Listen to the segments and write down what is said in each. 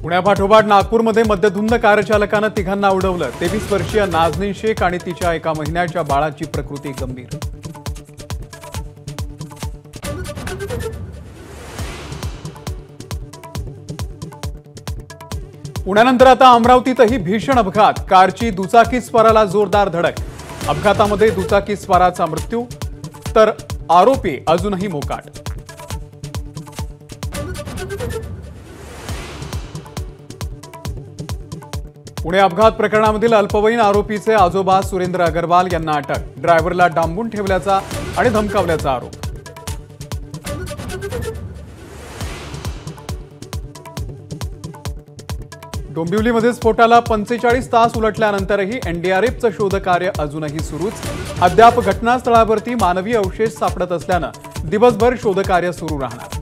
पुण्यापाठोपाठ नागपूरमध्ये मद्यधुंद कार चालकानं तिघांना उडवलं। 23 वर्षीय नाझनीन शेख आणि तिच्या एका महिन्याच्या बाळाची प्रकृती गंभीर। पुण्यानंतर आता अमरावतीतही भीषण अपघात। कारची दुचाकी स्वाराला जोरदार धडक। अपघातामध्ये दुचाकी स्वाराचा मृत्यू तर आरोपी अजूनही मोकाट। पुणे अपघात प्रकरणामधील अल्पवयीन आरोपीचे आजोबा सुरेंद्र अग्रवाल यांना अटक। ड्रायव्हरला डांबून ठेवल्याचा आणि धमकावल्याचा आरोप। डोंबिवलीमध्ये स्फोटाला 45 तास उलटल्यानंतरही एनडीआरएफचं शोधकार्य अजूनही सुरूच। अद्याप घटनास्थळावरती मानवी अवशेष सापडत असल्यानं दिवसभर शोधकार्य सुरू राहणार।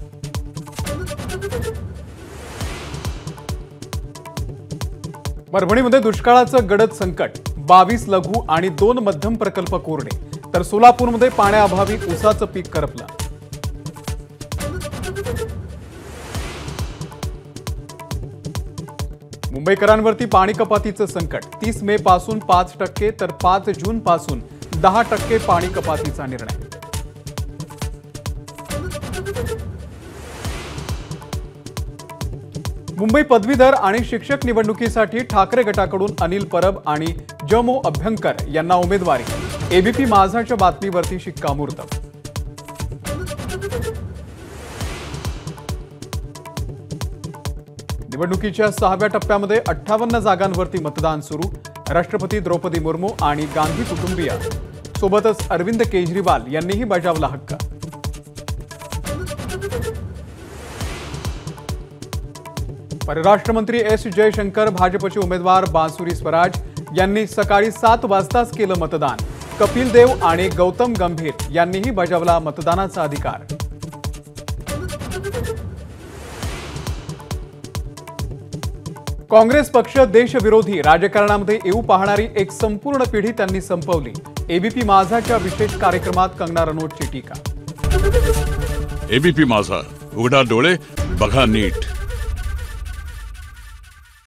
परभणीमध्ये दुष्काळाचं गडद संकट। 22 लघु आणि 2 मध्यम प्रकल्प कोरडे तर सोलापूरमध्ये पाण्याअभावी ऊसाचं पीक करपलं। मुंबईकरांवरती पाणी कपातीचं संकट। 30 मे पासून 5% तर 5 जून पासून 10% पाणी कपातीचा निर्णय। मुंबई पदवीधर आणि शिक्षक निवडणुकीसाठी ठाकरे गटाकडून अनिल परब आणि जमो अभ्यंकर यांना उमेदवारी। एबीपी माझाच्या बातमीवरती शिक्कामोर्तब। निवडणुकीच्या 6व्या टप्प्यामध्ये 58 जागांवरती मतदान सुरू। राष्ट्रपती द्रौपदी मुर्मू आणि गांधी कुटुंबीय सोबतच अरविंद केजरीवाल यांनीही बजावला हक्क। परराष्ट्र मंत्री एस जयशंकर, भाजपचे उमेदवार बांसुरी स्वराज यांनी सकाळी 7 वाजताच केलं मतदान। कपिल देव आणि गौतम गंभीर यांनीही बजावला मतदानाचा अधिकार। काँग्रेस पक्ष देशविरोधी राजकारणामध्ये येऊ पाहणारी एक संपूर्ण पिढी त्यांनी संपवली। एबीपी माझाच्या विशेष कार्यक्रमात कंगना रनौतची टीका। एबीपी माझा, उघडा डोळे बघा नीट।